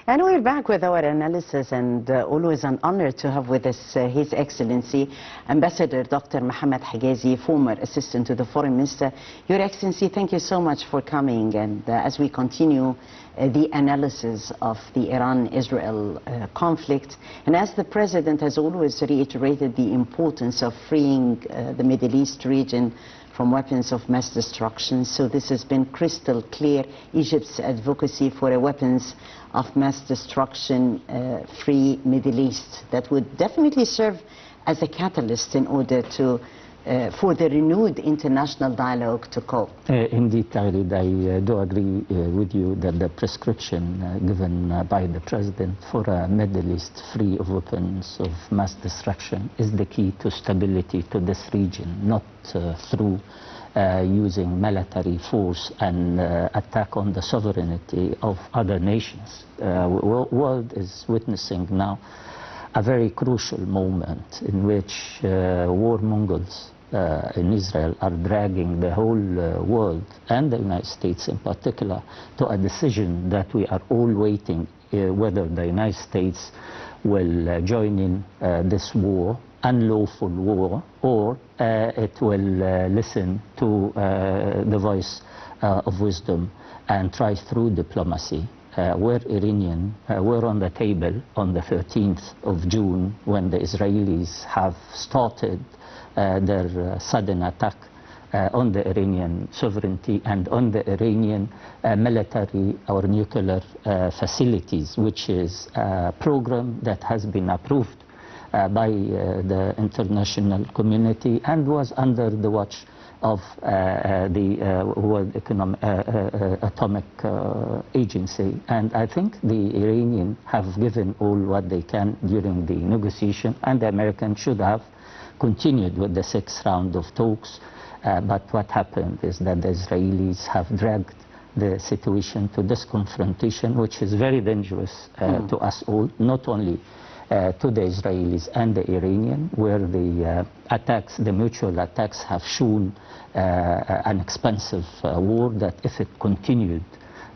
And we're back with our analysis, and always an honor to have with us His Excellency Ambassador Dr. Mohamed Hegazy, former assistant to the Foreign Minister. Your Excellency, thank you so much for coming, and as we continue the analysis of the Iran-Israel conflict, and as the President has always reiterated the importance of freeing the Middle East region from weapons of mass destruction. So this has been crystal clear, Egypt's advocacy for a weapons of mass destruction free Middle East that would definitely serve as a catalyst in order to for the renewed international dialogue to cope. Indeed, Tahrid, I do agree with you that the prescription given by the President for a Middle East free of weapons of mass destruction is the key to stability to this region, not through using military force and attack on the sovereignty of other nations. The world is witnessing now a very crucial moment in which warmongers in Israel are dragging the whole world and the United States in particular to a decision that we are all waiting whether the United States will join in this war, unlawful war, or it will listen to the voice of wisdom and try through diplomacy. Where Iranian were on the table on the 13th of June when the Israelis have started their sudden attack on the Iranian sovereignty and on the Iranian military or nuclear facilities, which is a program that has been approved by the international community and was under the watch of the World Atomic Agency. And I think the Iranians have given all what they can during the negotiation, and the Americans should have continued with the 6th round of talks. But what happened is that the Israelis have dragged the situation to this confrontation, which is very dangerous to us all, not only to the Israelis and the Iranian, where the attacks, the mutual attacks, have shown an expensive war that if it continued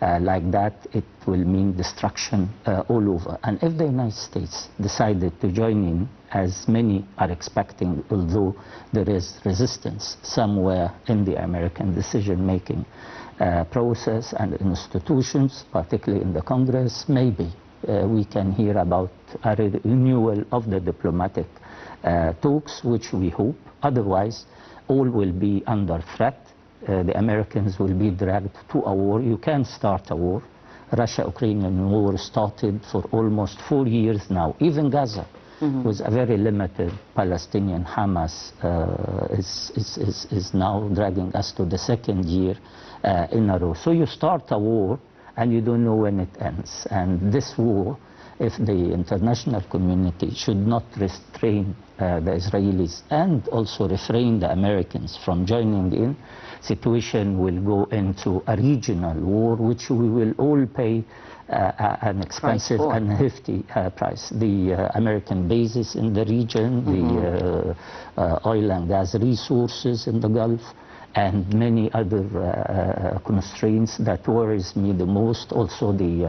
like that, it will mean destruction all over. And if the United States decided to join in, as many are expecting, although there is resistance somewhere in the American decision-making process and institutions, particularly in the Congress, maybe we can hear about a renewal of the diplomatic talks, which we hope. Otherwise, all will be under threat. The Americans will be dragged to a war. You can't start a war. Russia-Ukrainian war started for almost 4 years now. Even Gaza was a very limited Palestinian. Hamas is now dragging us to the 2nd year in a row. So you start a war and you don't know when it ends. And this war, if the international community should not restrain the Israelis and also refrain the Americans from joining in, situation will go into a regional war, which we will all pay an expensive and hefty price. The American bases in the region, the oil and gas resources in the Gulf, and many other constraints that worries me the most. Also the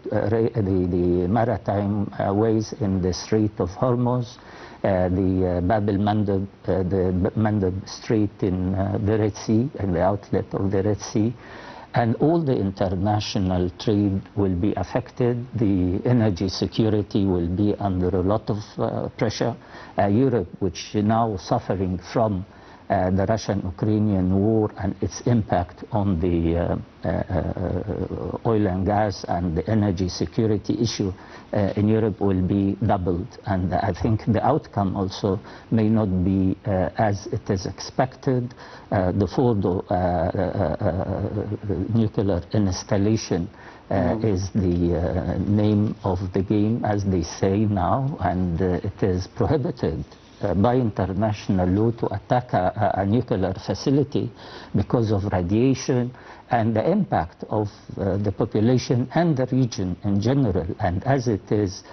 the maritime ways in the Strait of Hormuz, the Bab el-Mandeb, the Mandeb Strait in the Red Sea, and the outlet of the Red Sea. And all the international trade will be affected. The energy security will be under a lot of pressure. Europe, which is now suffering from the Russian-Ukrainian war and its impact on the oil and gas and the energy security issue in Europe will be doubled. And I think the outcome also may not be as it is expected. The Fordo nuclear installation is the name of the game, as they say now, and it is prohibited by international law to attack a nuclear facility because of radiation and the impact of the population and the region in general. And as it is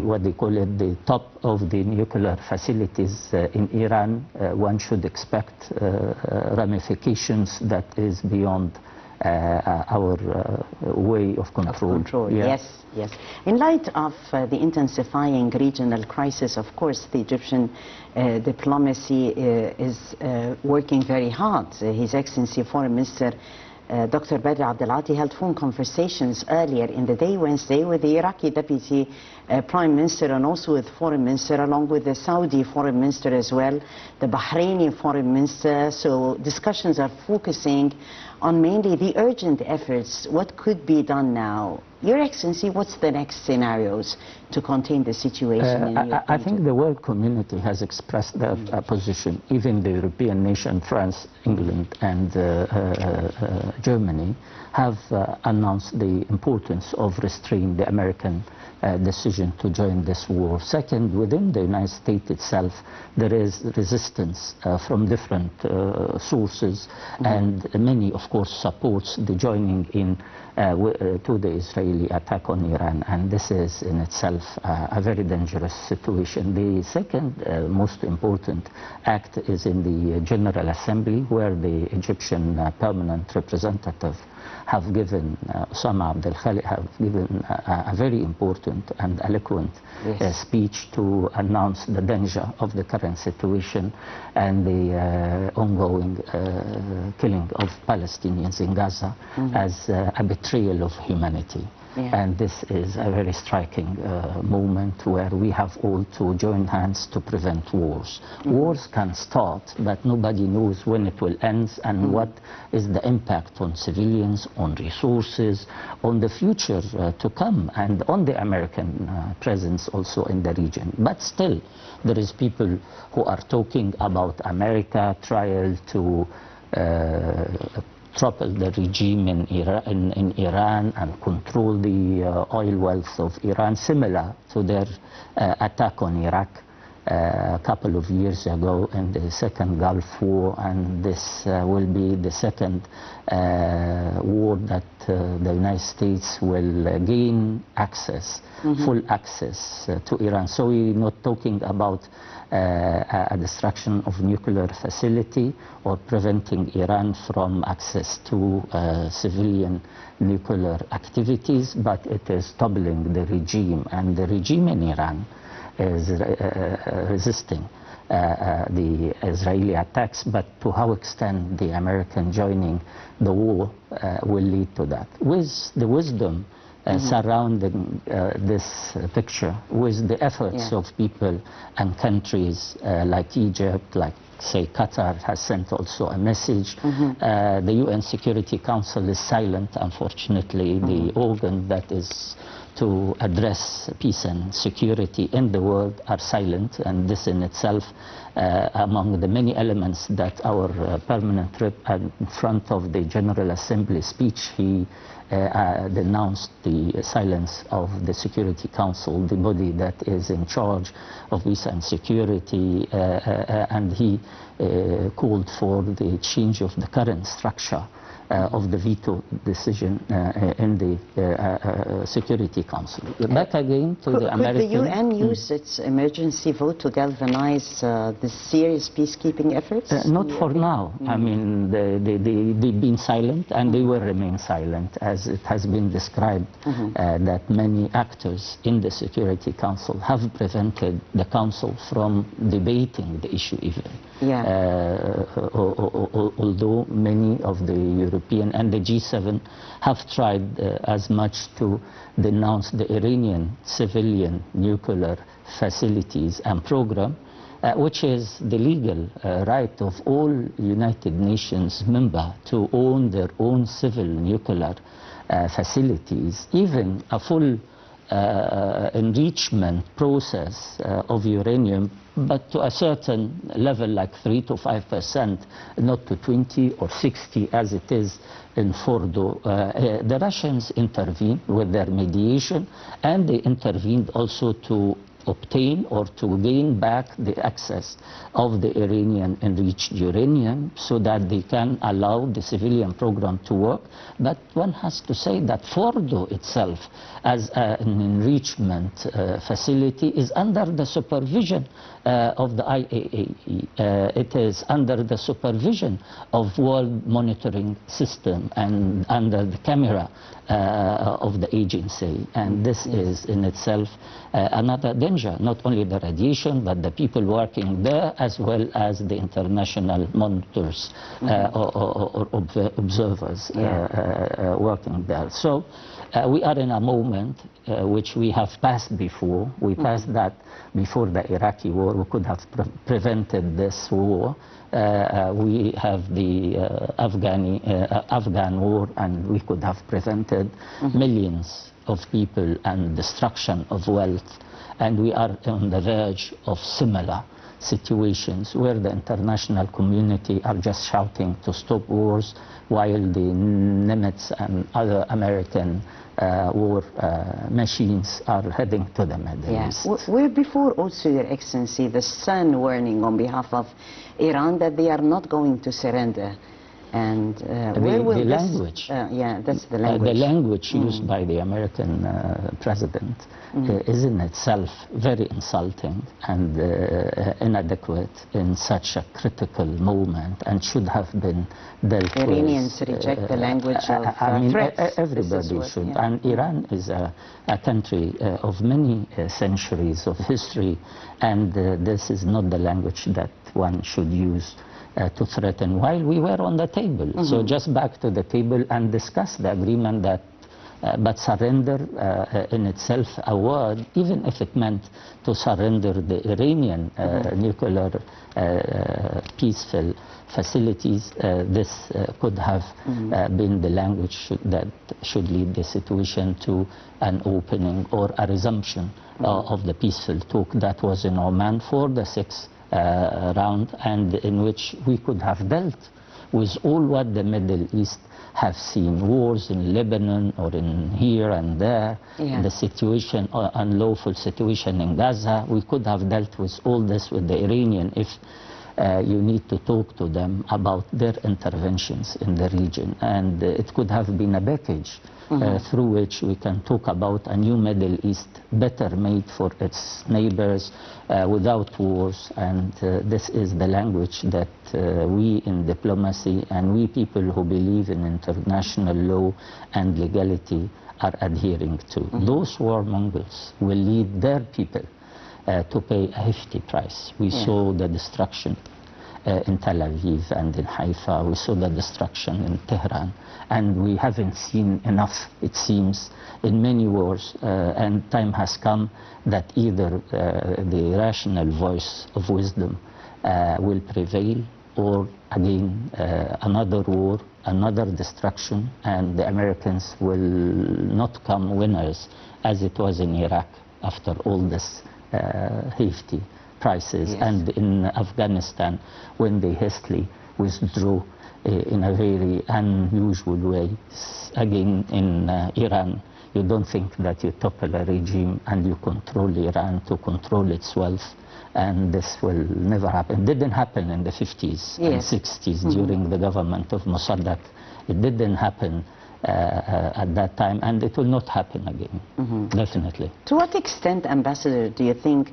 what they call it, the top of the nuclear facilities in Iran, one should expect ramifications that is beyond our way of control. Yeah. Yes, yes. In light of the intensifying regional crisis, of course, the Egyptian diplomacy is working very hard. His Excellency Foreign Minister Dr. Badr Abdelati held phone conversations earlier in the day, Wednesday, with the Iraqi Deputy Prime Minister and also with Foreign Minister, along with the Saudi Foreign Minister as well, the Bahraini Foreign Minister. So discussions are focusing on mainly the urgent efforts, what could be done now. Your Excellency, what's the next scenarios to contain the situation? I think the world community has expressed their position. Even the European nation, France, England, and Germany have announced the importance of restraining the American decision to join this war. Second, within the United States itself, there is resistance from different sources, and many, of course, supports the joining in to the Israeli attack on Iran, and this is in itself a very dangerous situation. The second most important act is in the General Assembly, where the Egyptian permanent representative have given, Osama Abdel Khaliq have given a very important and eloquent speech to announce the danger of the current situation and the ongoing killing of Palestinians in Gaza as a betrayal of humanity. And this is a very striking moment where we have all to join hands to prevent wars. Wars can start, but nobody knows when it will end and what is the impact on civilians, on resources, on the future to come, and on the American presence also in the region. But still, there is people who are talking about America trying to topple the regime in Iran and control the oil wealth of Iran, similar to their attack on Iraq a couple of years ago in the second Gulf War, and this will be the second war that the United States will gain access, full access to Iran. So we're not talking about a destruction of nuclear facility or preventing Iran from access to civilian nuclear activities, but it is toppling the regime, and the regime in Iran is resisting the Israeli attacks, but to how extent the American joining the war will lead to that. With the wisdom surrounding this picture, with the efforts of people and countries like Egypt, like say Qatar has sent also a message. The UN Security Council is silent, unfortunately. The organ that is to address peace and security in the world are silent, and this in itself, among the many elements that our permanent rep in front of the General Assembly speech, he denounced the silence of the Security Council, the body that is in charge of peace and security, and he called for the change of the current structure of the veto decision in the Security Council. Back again to the American... Could the UN use its emergency vote to galvanize the serious peacekeeping efforts? Not for now. I mean, they've been silent, and they will remain silent, as it has been described that many actors in the Security Council have prevented the Council from debating the issue even. Although many of the European and the G7 have tried as much to denounce the Iranian civilian nuclear facilities and program, which is the legal right of all United Nations members to own their own civil nuclear facilities. Even a full enrichment process of uranium, but to a certain level, like 3 to 5%, not to 20 or 60 as it is in Fordo. The Russians intervened with their mediation, and they intervened also to obtain or to gain back the access of the Iranian enriched uranium so that they can allow the civilian program to work. But one has to say that Fordo itself, as an enrichment facility, is under the supervision of the IAEA. It is under the supervision of World Monitoring System and under the camera of the agency. And this is in itself another danger, not only the radiation, but the people working there, as well as the international monitors or observers working there. So we are in a moment which we have passed before. We passed that before the Iraqi war. We could have prevented this war. We have the Afghan war, and we could have prevented millions of people and destruction of wealth. And we are on the verge of similar situations where the international community are just shouting to stop wars while the Nimitz and other American war machines are heading to the Middle East. Where before also, Your Excellency, the Sun warning on behalf of Iran that they are not going to surrender. And where will the this, language? That's the language. The language used by the American president is in itself very insulting and inadequate in such a critical moment, and should have been dealt with. Iranians reject the language of threats. Everybody should. And Iran is a country of many centuries of history, and this is not the language that one should use to threaten while we were on the table. So just back to the table and discuss the agreement that, but surrender in itself a word, even if it meant to surrender the Iranian nuclear peaceful facilities, this could have been the language that should lead the situation to an opening or a resumption of the peaceful talk that was in Oman for the sixth round, and in which we could have dealt with all what the Middle East have seen, wars in Lebanon or in here and there, the situation, unlawful situation in Gaza. We could have dealt with all this with the Iranian if you need to talk to them about their interventions in the region, and it could have been a package through which we can talk about a new Middle East better made for its neighbors without wars. And this is the language that we in diplomacy and we people who believe in international law and legality are adhering to. Those warmongers will lead their people to pay a hefty price. We saw the destruction in Tel Aviv and in Haifa. We saw the destruction in Tehran. And we haven't seen enough, it seems, in many wars. And time has come that either the rational voice of wisdom will prevail, or again another war, another destruction, and the Americans will not come winners as it was in Iraq after all this hefty prices. And in Afghanistan, when they hastily withdrew in a very unusual way. Again, in Iran, you don't think that you topple a regime and you control Iran to control its wealth, and this will never happen. It didn't happen in the 50s and 60s during the government of Mossadegh. It didn't happen at that time, and it will not happen again, definitely. To what extent, Ambassador, do you think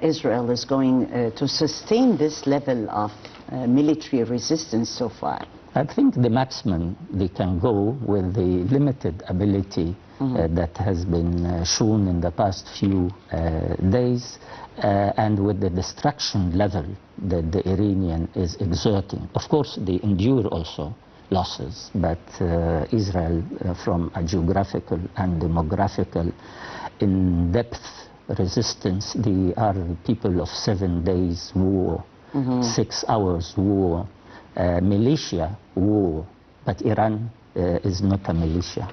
Israel is going to sustain this level of military resistance so far? I think the maximum they can go with the limited ability that has been shown in the past few days, and with the destruction level that the Iranian is exerting. Of course, they endure also losses, but Israel, from a geographical and demographical in-depth resistance, they are people of 7 days war, 6 hours war, militia war. But Iran is not a militia.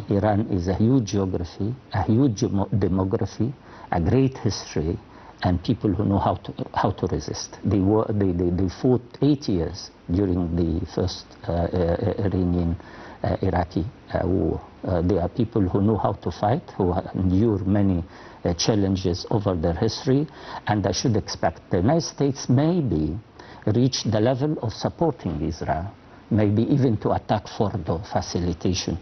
Iran is a huge geography, a huge demography, a great history, and people who know how to resist. They fought 8 years during the first Iranian-Iraqi war. They are people who know how to fight, who endure many challenges over their history, and I should expect the United States maybe reach the level of supporting Israel, maybe even to attack Fordo facilitation,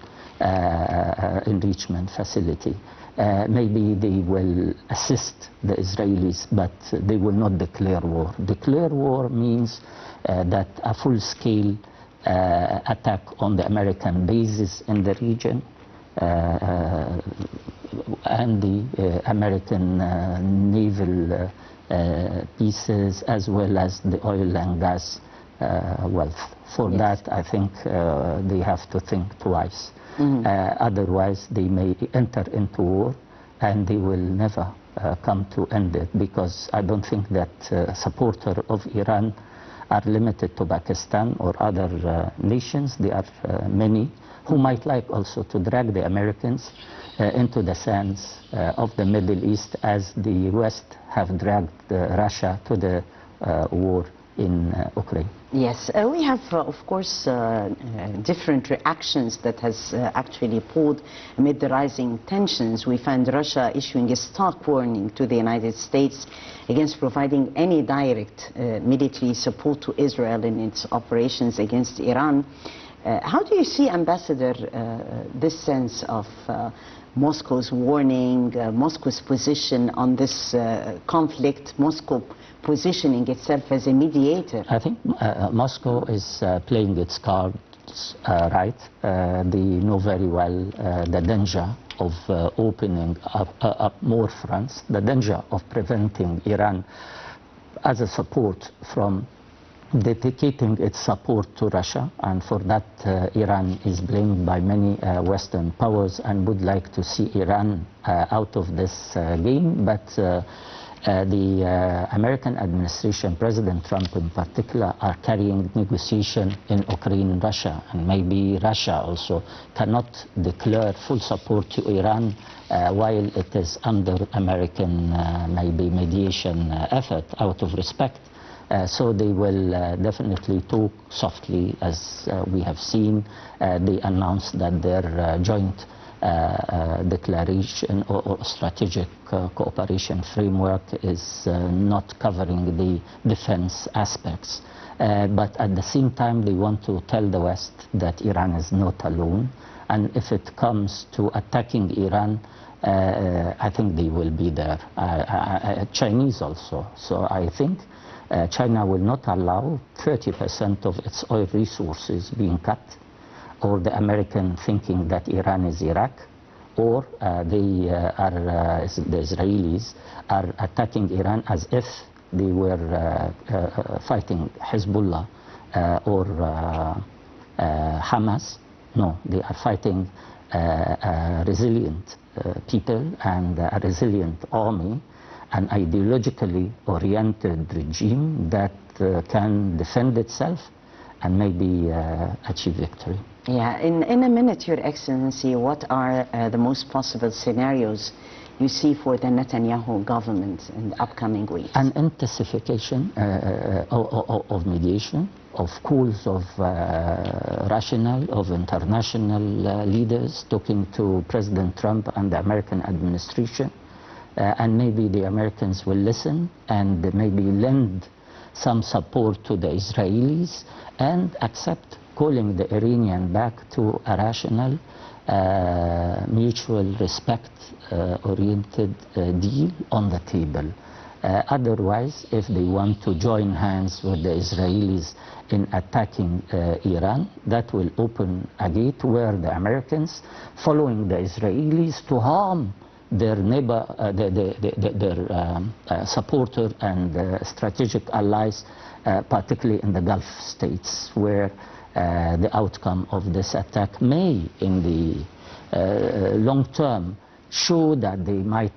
enrichment facility. Maybe they will assist the Israelis, but they will not declare war. Declare war means that a full-scale attack on the American bases in the region and the American naval pieces, as well as the oil and gas wealth. For that, I think they have to think twice. Otherwise, they may enter into war, and they will never come to end it, because I don't think that supporters of Iran are limited to Pakistan or other nations. There are many who might like also to drag the Americans into the sands of the Middle East, as the West have dragged Russia to the war in Ukraine. Yes, we have, of course, different reactions that has actually pulled amid the rising tensions. We find Russia issuing a stark warning to the United States against providing any direct military support to Israel in its operations against Iran. How do you see, Ambassador, this sense of Moscow's warning, Moscow's position on this conflict, Moscow positioning itself as a mediator? I think Moscow is playing its cards right. They know very well the danger of opening up more fronts, the danger of preventing Iran as a support from dedicating its support to Russia, and for that Iran is blamed by many Western powers and would like to see Iran out of this game. But the American administration, President Trump in particular, are carrying negotiation in Ukraine and Russia, and maybe Russia also cannot declare full support to Iran while it is under American maybe mediation effort out of respect. So they will definitely talk softly, as we have seen. They announced that their joint declaration or strategic cooperation framework is not covering the defense aspects. But at the same time, they want to tell the West that Iran is not alone. And if it comes to attacking Iran, I think they will be there. Chinese also. So I think China will not allow 30% of its oil resources being cut, or the American thinking that Iran is Iraq, or the Israelis are attacking Iran as if they were fighting Hezbollah or Hamas. No, they are fighting resilient people and a resilient army, an ideologically oriented regime that can defend itself and maybe achieve victory. Yeah, in a minute, Your Excellency, what are the most possible scenarios you see for the Netanyahu government in the upcoming weeks? An intensification of mediation, of calls of rational, of international leaders talking to President Trump and the American administration. And maybe the Americans will listen and maybe lend some support to the Israelis and accept calling the Iranian back to a rational, mutual respect oriented deal on the table. Otherwise, if they want to join hands with the Israelis in attacking Iran, that will open a gate where the Americans, following the Israelis to harm their neighbor, their supporter and strategic allies, particularly in the Gulf states, where the outcome of this attack may, in the long term, show that they might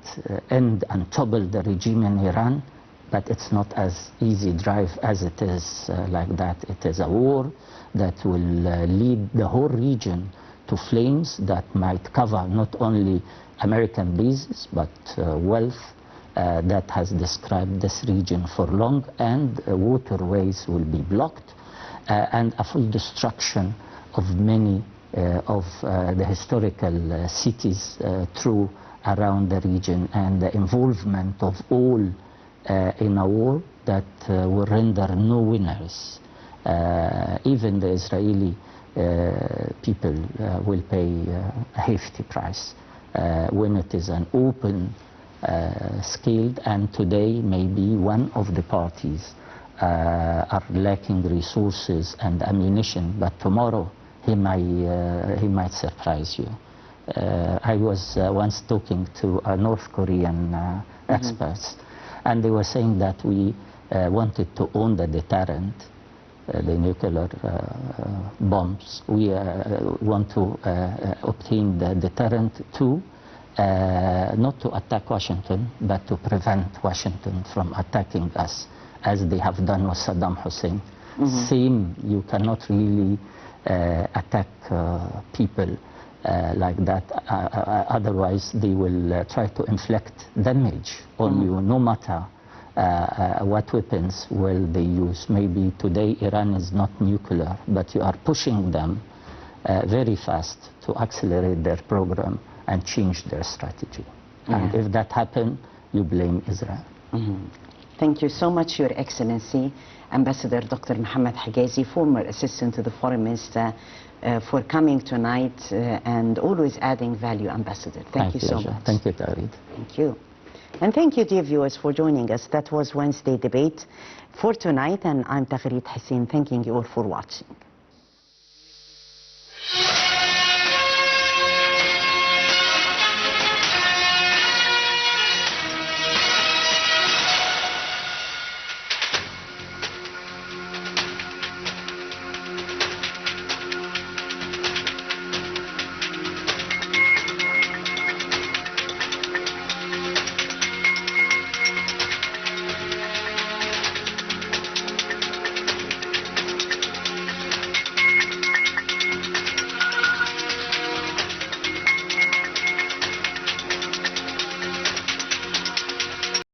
end and topple the regime in Iran. But it's not as easy drive as it is like that. It is a war that will lead the whole region to flames that might cover not only American bases, but wealth, that has described this region for long, and waterways will be blocked, and a full destruction of many of the historical cities through around the region, and the involvement of all in a war that will render no winners. Even the Israeli people will pay a hefty price when it is an open scaled, and today maybe one of the parties are lacking resources and ammunition, but tomorrow he might surprise you. I was once talking to North Korean experts, and they were saying that we wanted to own the deterrent, the nuclear bombs. We want to obtain the deterrent to not to attack Washington, but to prevent Washington from attacking us, as they have done with Saddam Hussein. Same, you cannot really attack people like that, otherwise they will try to inflict damage on you, no matter what weapons will they use. Maybe today Iran is not nuclear, but you are pushing them very fast to accelerate their program and change their strategy. And if that happens, you blame Israel. Thank you so much, Your Excellency, Ambassador Dr. Mohamed Hegazy, former Assistant to the Foreign Minister, for coming tonight and always adding value, Ambassador. Thank you so much. Thank you, Tarid. Thank you. And thank you, dear viewers, for joining us. That was Wednesday Debate for tonight, and I'm Tarid Hussein, thanking you all for watching.